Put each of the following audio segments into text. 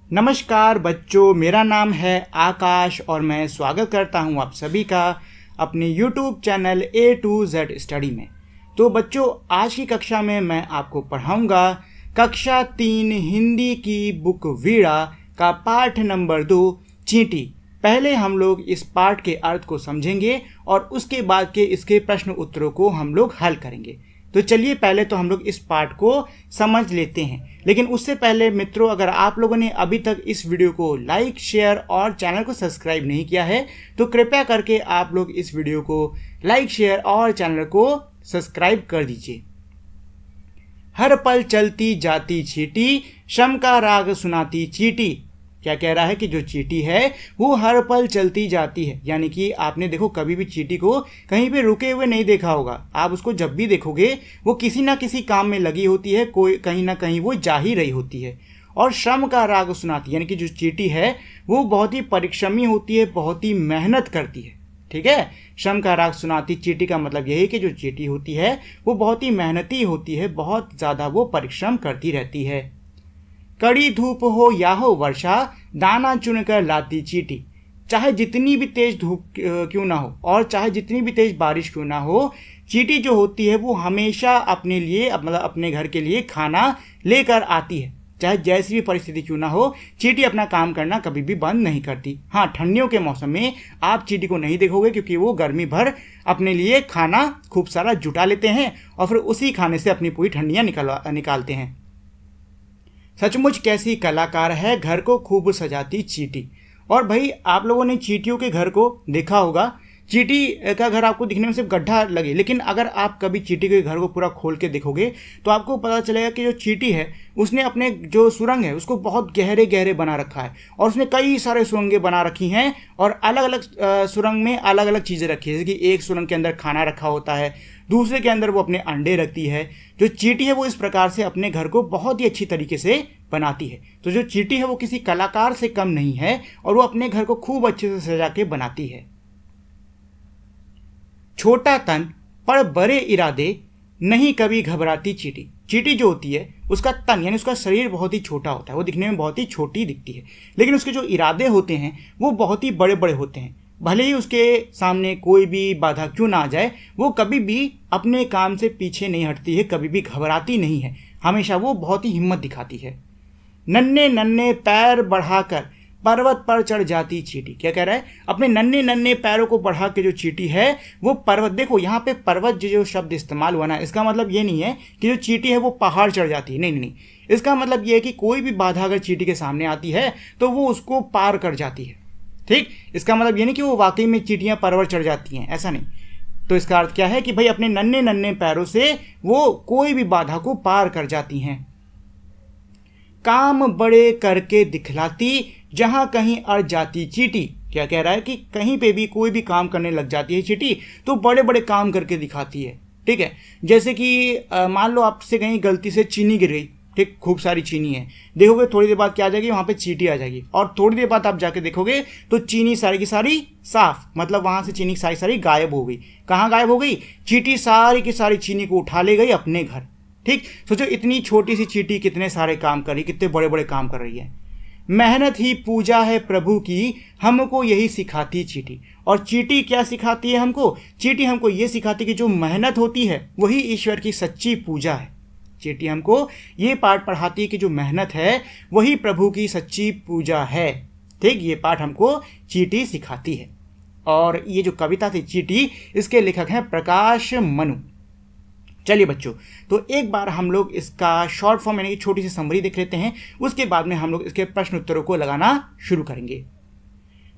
नमस्कार बच्चों, मेरा नाम है आकाश और मैं स्वागत करता हूं आप सभी का अपने YouTube channel A to Z study में। तो बच्चों, आज की कक्षा में मैं आपको पढ़ाऊंगा कक्षा 3 हिंदी की बुक वीणा का पाठ नंबर 2 चींटी। पहले हम लोग इस पाठ के अर्थ को समझेंगे और उसके बाद के इसके प्रश्न उत्तरों को हम लोग हल करेंगे। तो चलिए पहले तो हम लोग इस पाठ को समझ लेते हैं। लेकिन उससे पहले मित्रों, अगर आप लोगों ने अभी तक इस वीडियो को लाइक, शेयर और चैनल को सब्सक्राइब नहीं किया है तो कृपया करके आप लोग इस वीडियो को लाइक, शेयर और चैनल को सब्सक्राइब कर दीजिए। हर पल चलती जाती चींटी, शम का राग सुनाती चींटी। क्या कह रहा है कि जो चींटी है वो हर पल चलती जाती है, यानी कि आपने देखो कभी भी चींटी को कहीं पे रुके हुए नहीं देखा होगा। आप उसको जब भी देखोगे वो किसी ना किसी काम में लगी होती है, कोई कहीं ना कहीं वो जा ही रही होती है। और श्रम का राग सुनाती, यानी कि जो चींटी है वो बहुत ही परिश्रमी होती है, बहुत ही मेहनत करती है। ठीक है, श्रम का राग सुनाती चींटी का मतलब यही कि जो चींटी होती है वो बहुत ही मेहनती होती है, बहुत ज़्यादा वो परिश्रम करती रहती है। कड़ी धूप हो या हो वर्षा, दाना चुनकर लाती चींटी। चाहे जितनी भी तेज धूप क्यों ना हो और चाहे जितनी भी तेज बारिश क्यों ना हो, चींटी जो होती है वो हमेशा अपने लिए मतलब अपने घर के लिए खाना लेकर आती है। चाहे जैसी भी परिस्थिति क्यों ना हो, चींटी अपना काम करना कभी भी बंद नहीं करती। हाँ, ठंडियों के मौसम में आप चींटी को नहीं देखोगे क्योंकि वो गर्मी भर अपने लिए खाना खूब सारा जुटा लेते हैं और फिर उसी खाने से अपनी पूरी ठंडियाँ निकालते हैं। सचमुच कैसी कलाकार है, घर को खूब सजाती चींटी। और भाई आप लोगों ने चींटियों के घर को देखा होगा। चींटी का घर आपको दिखने में सिर्फ गड्ढा लगे, लेकिन अगर आप कभी चींटी के घर को पूरा खोल के देखोगे तो आपको पता चलेगा कि जो चींटी है उसने अपने जो सुरंग है उसको बहुत गहरे गहरे बना रखा है और उसने कई सारे सुरंगें बना रखी हैं और अलग अलग सुरंग में अलग अलग चीज़ें रखी है। जैसे कि एक सुरंग के अंदर खाना रखा होता है, दूसरे के अंदर वो अपने अंडे रखती है। जो चींटी है वो इस प्रकार से अपने घर को बहुत ही अच्छी तरीके से बनाती है। तो जो चींटी है वो किसी कलाकार से कम नहीं है और वो अपने घर को खूब अच्छे से सजा के बनाती है। छोटा तन पर बड़े इरादे, नहीं कभी घबराती चींटी। चींटी जो होती है उसका तन यानी उसका शरीर बहुत ही छोटा होता है, वो दिखने में बहुत ही छोटी दिखती है, लेकिन उसके जो इरादे होते हैं वो बहुत ही बड़े बड़े होते हैं। भले ही उसके सामने कोई भी बाधा क्यों ना आ जाए, वो कभी भी अपने काम से पीछे नहीं हटती है, कभी भी घबराती नहीं है, हमेशा वो बहुत ही हिम्मत दिखाती है। नन्हे नन्हे पैर बढ़ाकर पर्वत पर चढ़ जाती चींटी। क्या कह रहा है, अपने नन्हे नन्हे पैरों को बढ़ा के जो चींटी है वो पर्वत, देखो यहाँ पे पर्वत जो शब्द इस्तेमाल हुआ ना, इसका मतलब ये नहीं है कि जो चींटी है वो पहाड़ चढ़ जाती है, नहीं, इसका मतलब ये है कि कोई भी बाधा अगर चींटी के सामने आती है तो वो उसको पार कर जाती है। ठीक, इसका मतलब ये नहीं कि वो वाकई में चींटियां पर्वत चढ़ जाती हैं, ऐसा नहीं। तो इसका अर्थ क्या है कि भाई अपने नन्हे नन्हे पैरों से वो कोई भी बाधा को पार कर जाती हैं। काम बड़े करके दिखलाती, जहां कहीं अड़ जाती चींटी। क्या कह रहा है कि कहीं पे भी कोई भी काम करने लग जाती है चींटी तो बड़े बड़े काम करके दिखाती है। ठीक है, जैसे कि मान लो आपसे कहीं गलती से चीनी गिर गई, ठीक, खूब सारी चीनी है, देखोगे थोड़ी देर बाद क्या आ जाएगी, वहाँ पे चींटी आ जाएगी और थोड़ी देर बाद आप जाके देखोगे तो चीनी सारी की सारी साफ, मतलब वहाँ से चीनी सारी सारी गायब हो गई। कहाँ गायब हो गई, चींटी सारी की सारी चीनी को उठा ले गई अपने घर। ठीक, सोचो इतनी छोटी सी चींटी कितने सारे काम कर रही, कितने बड़े बड़े काम कर रही है। मेहनत ही पूजा है प्रभु की, हमको यही सिखाती चींटी। और चींटी क्या सिखाती है हमको, चींटी हमको ये सिखाती है कि जो मेहनत होती है वही ईश्वर की सच्ची पूजा है। चींटी हमको ये पाठ पढ़ाती है कि जो मेहनत है वही प्रभु की सच्ची पूजा है। ठीक, ये पाठ हमको चींटी सिखाती है। और ये जो कविता थी चींटी, इसके लेखक हैं प्रकाश मनु। चलिए बच्चों, तो एक बार हम लोग इसका शॉर्ट फॉर्म यानी कि छोटी सी समरी देख लेते हैं, उसके बाद में हम लोग इसके प्रश्न उत्तरों को लगाना शुरू करेंगे।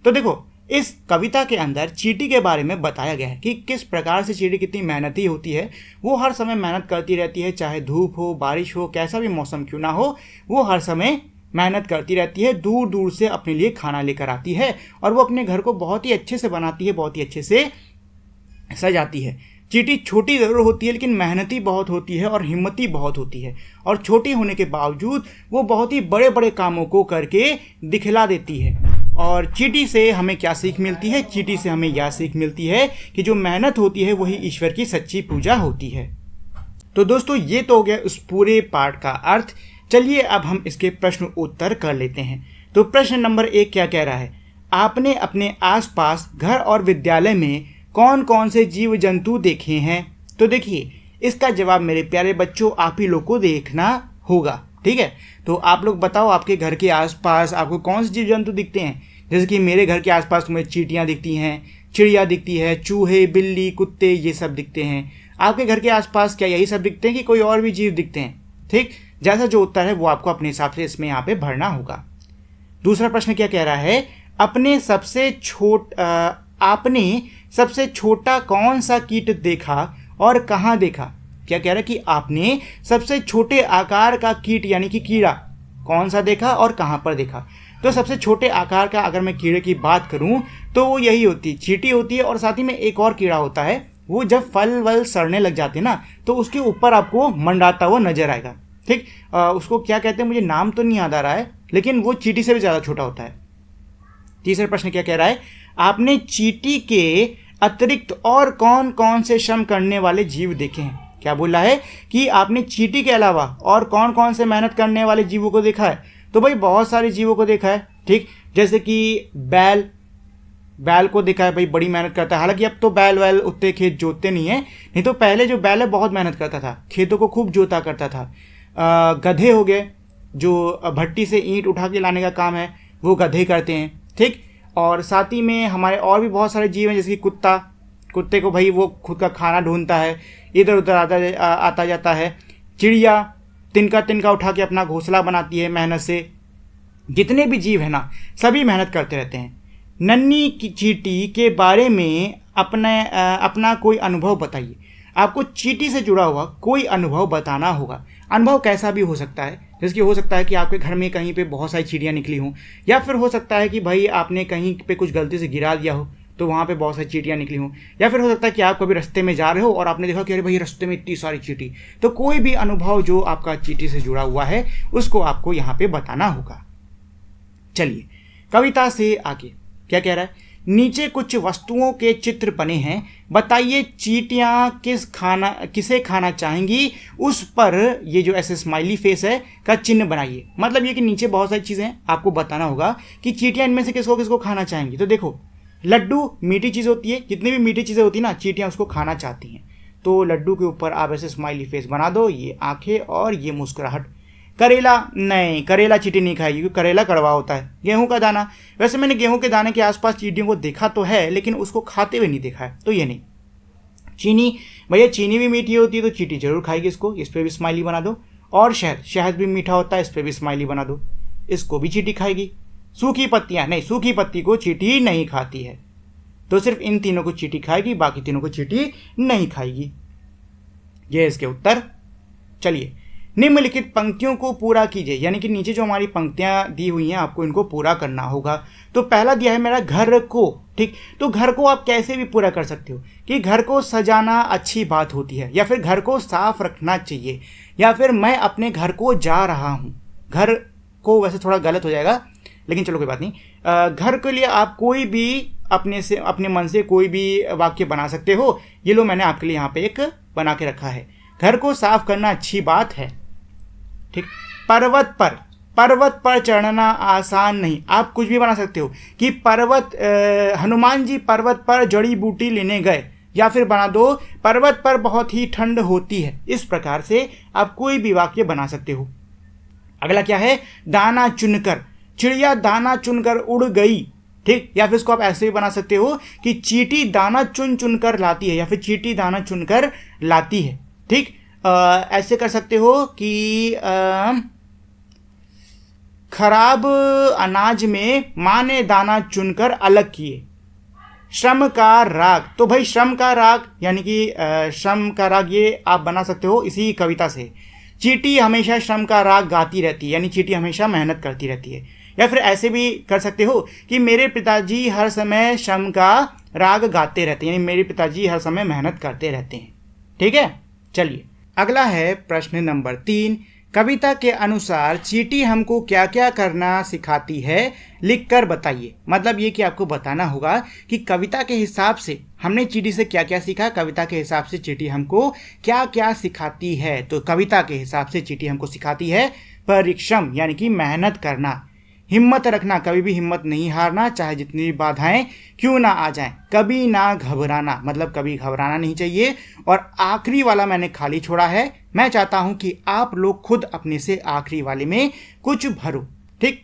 तो देखो, इस कविता के अंदर चींटी के बारे में बताया गया है कि किस प्रकार से चींटी कितनी मेहनती होती है। वो हर समय मेहनत करती रहती है, चाहे धूप हो, बारिश हो, कैसा भी मौसम क्यों ना हो, वो हर समय मेहनत करती रहती है। दूर दूर से अपने लिए खाना लेकर आती है और वो अपने घर को बहुत ही अच्छे से बनाती है, बहुत ही अच्छे से सजाती है। चींटी छोटी ज़रूर होती है लेकिन मेहनती बहुत होती है और हिम्मती बहुत होती है, और छोटी होने के बावजूद वो बहुत ही बड़े बड़े कामों को करके दिखला देती है। और चींटी से हमें क्या सीख मिलती है, चींटी से हमें यह सीख मिलती है कि जो मेहनत होती है वही ईश्वर की सच्ची पूजा होती है। तो दोस्तों, ये तो हो गया उस पूरे पाठ का अर्थ। चलिए अब हम इसके प्रश्न उत्तर कर लेते हैं। तो प्रश्न नंबर 1 क्या कह रहा है, आपने अपने आसपास घर और विद्यालय में कौन कौन से जीव जंतु देखे हैं। तो देखिए इसका जवाब मेरे प्यारे बच्चों आप ही लोग को देखना होगा। ठीक है, तो आप लोग बताओ आपके घर के आसपास आपको कौन से जीव जंतु दिखते हैं। जैसे कि मेरे घर के आसपास तुम्हें चींटियाँ दिखती हैं, चिड़िया दिखती है, चूहे, बिल्ली, कुत्ते, ये सब दिखते हैं। आपके घर के आसपास क्या यही सब दिखते हैं कि कोई और भी जीव दिखते हैं। ठीक, जैसा जो उत्तर है वो आपको अपने हिसाब से इसमें यहाँ पे भरना होगा। दूसरा प्रश्न क्या कह रहा है, आपने सबसे छोटा कौन सा कीट देखा और कहाँ देखा। क्या कह रहा है कि आपने सबसे छोटे आकार का कीट यानी कि कीड़ा कौन सा देखा और कहाँ पर देखा। तो सबसे छोटे आकार का अगर मैं कीड़े की बात करूं तो वो यही होती, चींटी होती है, और साथ ही में एक और कीड़ा होता है, वो जब फल वल सड़ने लग जाते हैं ना तो उसके ऊपर आपको मंडाता हुआ नजर आएगा। ठीक, उसको क्या कहते हैं मुझे नाम तो नहीं याद आ रहा है, लेकिन वो चींटी से भी ज़्यादा छोटा होता है। तीसरा प्रश्न क्या कह रहा है, आपने चींटी के अतिरिक्त और कौन कौन से श्रम करने वाले जीव देखे हैं। क्या बोला है कि आपने चींटी के अलावा और कौन कौन से मेहनत करने वाले जीवों को देखा है। तो भाई बहुत सारे जीवों को देखा है। ठीक, जैसे कि बैल को देखा है, भाई बड़ी मेहनत करता है। हालांकि अब तो बैल वैल उतने खेत जोतते नहीं है, नहीं तो पहले जो बैल है बहुत मेहनत करता था, खेतों को खूब जोता करता था। गधे हो गए, जो भट्टी से ईंट उठा के लाने का काम है वो गधे करते हैं। ठीक, और साथ ही में हमारे और भी बहुत सारे जीव हैं, जैसे कि कुत्ते को भाई वो खुद का खाना ढूंढता है, इधर उधर आता जाता है। चिड़िया तिनका उठा के अपना घोंसला बनाती है मेहनत से। जितने भी जीव हैं ना सभी मेहनत करते रहते हैं। नन्ही की चींटी के बारे में अपना कोई अनुभव बताइए। आपको चींटी से जुड़ा हुआ कोई अनुभव बताना होगा। अनुभव कैसा भी हो सकता है, जैसे कि हो सकता है कि आपके घर में कहीं पे बहुत सारी चिड़ियाँ निकली हों, या फिर हो सकता है कि भाई आपने कहीं पे कुछ गलती से गिरा दिया हो तो वहाँ पे बहुत सारी चींटियाँ निकली हों, या फिर हो सकता है कि आप कभी रास्ते में जा रहे हो और आपने देखा कि अरे भाई रास्ते में इतनी सारी चींटी। तो कोई भी अनुभव जो आपका चींटी से जुड़ा हुआ है उसको आपको यहाँ पे बताना होगा। चलिए कविता से आगे क्या कह रहा है, नीचे कुछ वस्तुओं के चित्र बने हैं, बताइए चींटियाँ किसे खाना चाहेंगी, उस पर ये जो ऐसे स्माइली फेस है का चिन्ह बनाइए। मतलब ये कि नीचे बहुत सारी चीज़ें आपको बताना होगा कि चींटियाँ इनमें से किसको किसको खाना चाहेंगी। तो देखो लड्डू मीठी चीज़ होती है, जितनी भी मीठी चीज़ें होती है ना चींटियाँ उसको खाना चाहती हैं। तो लड्डू के ऊपर आप ऐसे स्माइली फेस बना दो, ये आंखें और ये मुस्कुराहट। करेला नहीं, करेला चींटी नहीं खाएगी क्योंकि करेला कड़वा होता है। गेहूं का दाना, वैसे मैंने गेहूं के दाने के आसपास चींटियों को देखा तो है लेकिन उसको खाते हुए नहीं देखा है, तो ये नहीं। चीनी, भैया चीनी भी मीठी होती है तो चींटी जरूर खाएगी इसको, इस पर भी स्माइली बना दो। और शहद भी मीठा होता है, इस पर भी स्माइली बना दो, इसको भी चींटी खाएगी। सूखी पत्तियां नहीं, सूखी पत्ती को चींटी नहीं खाती है, तो सिर्फ इन तीनों को चींटी खाएगी, बाकी तीनों को चींटी नहीं खाएगी। ये इसके उत्तर। चलिए निम्नलिखित पंक्तियों को पूरा कीजिए, यानी कि नीचे जो हमारी पंक्तियां दी हुई हैं आपको इनको पूरा करना होगा। तो पहला दिया है मेरा घर को। ठीक, तो घर को आप कैसे भी पूरा कर सकते हो कि घर को सजाना अच्छी बात होती है, या फिर घर को साफ रखना चाहिए, या फिर मैं अपने घर को जा रहा हूँ। घर को वैसे थोड़ा गलत हो जाएगा लेकिन चलो कोई बात नहीं। घर के लिए आप कोई भी अपने मन से कोई भी वाक्य बना सकते हो। ये लो मैंने आपके लिए यहाँ पे एक बना के रखा है, घर को साफ करना अच्छी बात है। ठीक, पर्वत पर चढ़ना आसान नहीं, आप कुछ भी बना सकते हो कि हनुमान जी पर्वत पर जड़ी बूटी लेने गए, या फिर बना दो पर्वत पर बहुत ही ठंड होती है। इस प्रकार से आप कोई भी वाक्य बना सकते हो। अगला क्या है, दाना चुनकर, चिड़िया दाना चुनकर उड़ गई। ठीक, या फिर इसको आप ऐसे भी बना सकते हो कि चींटी दाना चुन चुनकर लाती है, या फिर चींटी दाना चुनकर लाती है। ठीक, ऐसे कर सकते हो कि खराब अनाज में माँ ने दाना चुनकर अलग किए। श्रम का राग, तो भाई श्रम का राग यानी कि श्रम का राग ये आप बना सकते हो इसी कविता से। चींटी हमेशा श्रम का राग गाती रहती है, यानी चींटी हमेशा मेहनत करती रहती है। या फिर ऐसे भी कर सकते हो कि मेरे पिताजी हर समय श्रम का राग गाते रहते हैं, यानी मेरे पिताजी हर समय मेहनत करते रहते हैं। ठीक है, चलिए अगला है प्रश्न नंबर 3। कविता के अनुसार चींटी हमको क्या क्या करना सिखाती है, लिखकर बताइए। मतलब ये कि आपको बताना होगा कि कविता के हिसाब से हमने चींटी से क्या क्या सीखा, कविता के हिसाब से चींटी हमको क्या क्या सिखाती है। तो कविता के हिसाब से चींटी हमको सिखाती है परिश्रम, यानी कि मेहनत करना, हिम्मत रखना, कभी भी हिम्मत नहीं हारना, चाहे जितनी भी बाधाएं क्यों ना आ जाएं, कभी ना घबराना, मतलब कभी घबराना नहीं चाहिए। और आखिरी वाला मैंने खाली छोड़ा है, मैं चाहता हूं कि आप लोग खुद अपने से आखिरी वाले में कुछ भरो। ठीक,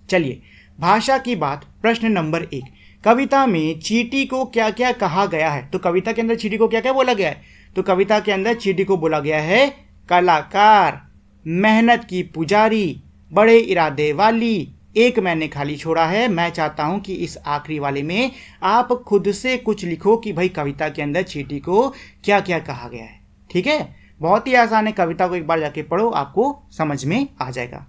चलिए भाषा की बात। प्रश्न नंबर 1, कविता में चींटी को क्या क्या कहा गया है? तो कविता के अंदर चींटी को क्या क्या बोला गया है? तो कविता के अंदर चींटी को बोला गया है कलाकार, मेहनत की पुजारी, बड़े इरादे वाली। एक मैंने खाली छोड़ा है, मैं चाहता हूं कि इस आखिरी वाले में आप खुद से कुछ लिखो कि भाई कविता के अंदर चींटी को क्या क्या कहा गया है। ठीक है, बहुत ही आसान है, कविता को एक बार जाके पढ़ो, आपको समझ में आ जाएगा।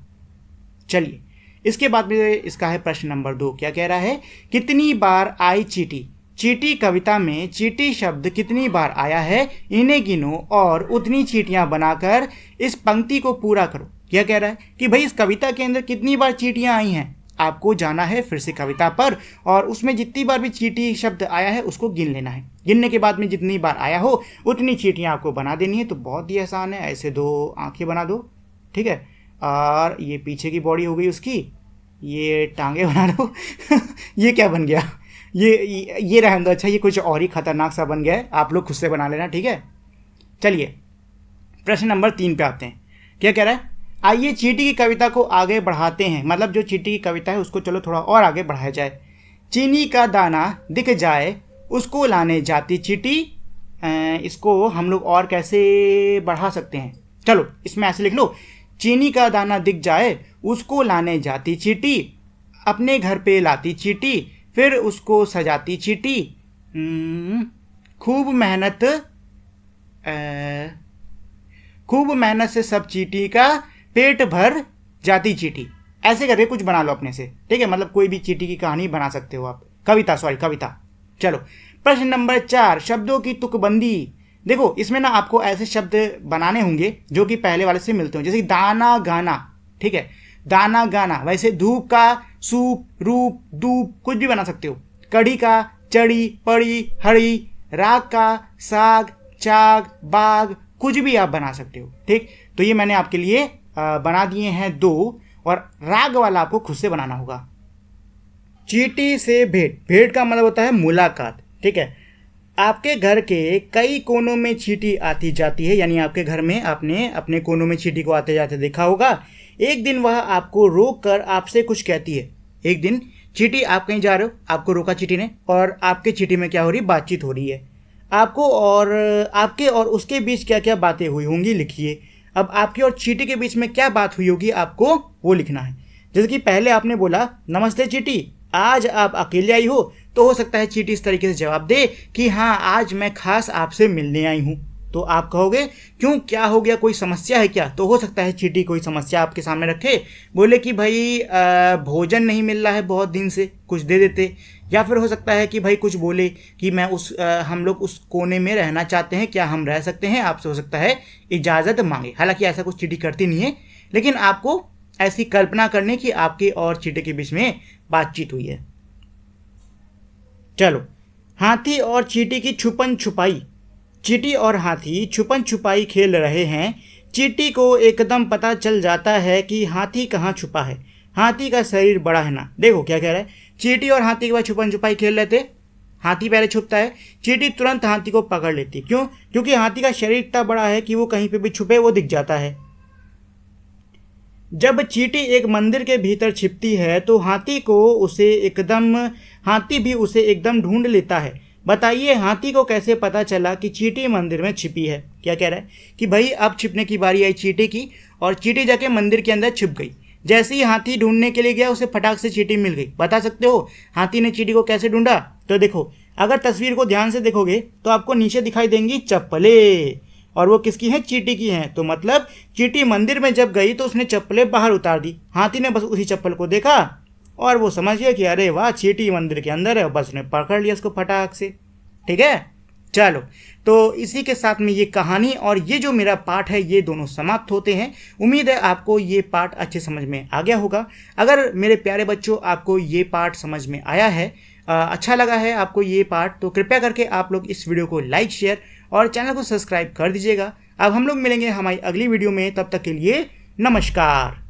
चलिए इसके बाद में इसका है प्रश्न नंबर 2, क्या कह रहा है? कितनी बार आई चींटी? चींटी कविता में चींटी शब्द कितनी बार आया है, इन्हें गिनो और उतनी चींटियां बनाकर इस पंक्ति को पूरा करो। क्या कह रहा है कि भाई इस कविता के अंदर कितनी बार चींटियां आई हैं? आपको जाना है फिर से कविता पर और उसमें जितनी बार भी चींटी शब्द आया है उसको गिन लेना है। गिनने के बाद में जितनी बार आया हो उतनी चींटियां आपको बना देनी है। तो बहुत ही आसान है, ऐसे 2 आंखें बना दो, ठीक है, और ये पीछे की बॉडी हो गई उसकी, ये टांगे बना दो ये क्या बन गया? ये रहने दो। अच्छा, ये कुछ और ही खतरनाक सा बन गया है, आप लोग खुद से बना लेना। ठीक है, चलिए प्रश्न नंबर 3 पे आते हैं। क्या कह रहा है? आइए चींटी की कविता को आगे बढ़ाते हैं, मतलब जो चींटी की कविता है उसको चलो थोड़ा और आगे बढ़ाया जाए। चीनी का दाना दिख जाए उसको लाने जाती चींटी। इसको हम लोग और कैसे बढ़ा सकते हैं? चलो इसमें ऐसे लिख लो, चीनी का दाना दिख जाए उसको लाने जाती चींटी, अपने घर पे लाती चींटी, फिर उसको सजाती चींटी, खूब मेहनत से सब चींटी का पेट भर जाती चींटी। ऐसे करके कुछ बना लो अपने से। ठीक है, मतलब कोई भी चींटी की कहानी बना सकते हो आप, कविता। चलो प्रश्न नंबर 4, शब्दों की तुकबंदी। देखो इसमें ना आपको ऐसे शब्द बनाने होंगे जो कि पहले वाले से मिलते हो, जैसे दाना गाना। ठीक है, दाना गाना। वैसे धूप का सूप, रूप, धूप, कुछ भी बना सकते हो। कढ़ी का चढ़ी, पड़ी, हड़ी, राग का साग, चाग, बाग, कुछ भी आप बना सकते हो। ठीक, तो ये मैंने आपके लिए बना दिए हैं 2, और राग वाला आपको खुद से बनाना होगा। चींटी से भेंट। भेंट का मतलब होता है मुलाकात। ठीक है, आपके घर के कई कोनों में चींटी आती जाती है, यानी आपके घर में आपने अपने कोनों में चींटी को आते जाते देखा होगा। एक दिन वह आपको रोक कर आपसे कुछ कहती है। एक दिन चींटी, आप कहीं जा रहे हो, आपको रोका चींटी ने, और आपके चींटी में क्या हो रही? बातचीत हो रही है। आपको और आपके और उसके बीच क्या क्या बातें हुई होंगी लिखिए। अब आपकी और चींटी के बीच में क्या बात हुई होगी आपको वो लिखना है। जैसे कि पहले आपने बोला, नमस्ते चींटी, आज आप अकेले आई हो? तो हो सकता है चींटी इस तरीके से जवाब दे कि हाँ, आज मैं खास आपसे मिलने आई हूँ। तो आप कहोगे क्यों, क्या हो गया, कोई समस्या है क्या? तो हो सकता है चींटी कोई समस्या आपके सामने रखे, बोले कि भाई भोजन नहीं मिल रहा है बहुत दिन से, कुछ दे देते। या फिर हो सकता है कि भाई कुछ बोले कि मैं हम लोग उस कोने में रहना चाहते हैं, क्या हम रह सकते हैं आपसे? हो सकता है इजाज़त मांगे। हालांकि ऐसा कुछ चींटी करती नहीं है, लेकिन आपको ऐसी कल्पना करने की आपके और चींटी के बीच में बातचीत हुई है। चलो, हाथी और चींटी की छुपन छुपाई। चींटी और हाथी छुपन छुपाई खेल रहे हैं। चींटी को एकदम पता चल जाता है कि हाथी कहाँ छुपा है। हाथी का शरीर बड़ा है ना। देखो क्या कह रहा है, चींटी और हाथी के बाद छुपन छुपाई खेल रहे थे। हाथी पहले छुपता है, चींटी तुरंत हाथी को पकड़ लेती। क्यों? क्योंकि हाथी का शरीर इतना बड़ा है कि वो कहीं पे भी छुपे वो दिख जाता है। जब चींटी एक मंदिर के भीतर छिपती है तो हाथी भी उसे एकदम ढूंढ लेता है। बताइए हाथी को कैसे पता चला कि चींटी मंदिर में छिपी है? क्या कह रहा है कि भाई अब छिपने की बारी आई चींटी की, और चींटी जाके मंदिर के अंदर छिप गई। जैसे ही हाथी ढूंढने के लिए गया, उसे फटाक से चींटी मिल गई। बता सकते हो हाथी ने चींटी को कैसे ढूंढा? तो देखो, अगर तस्वीर को ध्यान से देखोगे तो आपको नीचे दिखाई देंगी चप्पलें, और वो किसकी हैं? चींटी की हैं। तो मतलब चींटी मंदिर में जब गई तो उसने चप्पलें बाहर उतार दी। हाथी ने बस उसी चप्पल को देखा और वो समझ गया कि अरे वाह, चींटी मंदिर के अंदर है, बस उसने पकड़ लिया उसको फटाक से। ठीक है, चलो, तो इसी के साथ में ये कहानी और ये जो मेरा पाठ है ये दोनों समाप्त होते हैं। उम्मीद है आपको ये पाठ अच्छे समझ में आ गया होगा। अगर मेरे प्यारे बच्चों आपको ये पाठ समझ में आया है, अच्छा लगा है आपको ये पाठ, तो कृपया करके आप लोग इस वीडियो को लाइक, शेयर और चैनल को सब्सक्राइब कर दीजिएगा। अब हम लोग मिलेंगे हमारी अगली वीडियो में, तब तक के लिए नमस्कार।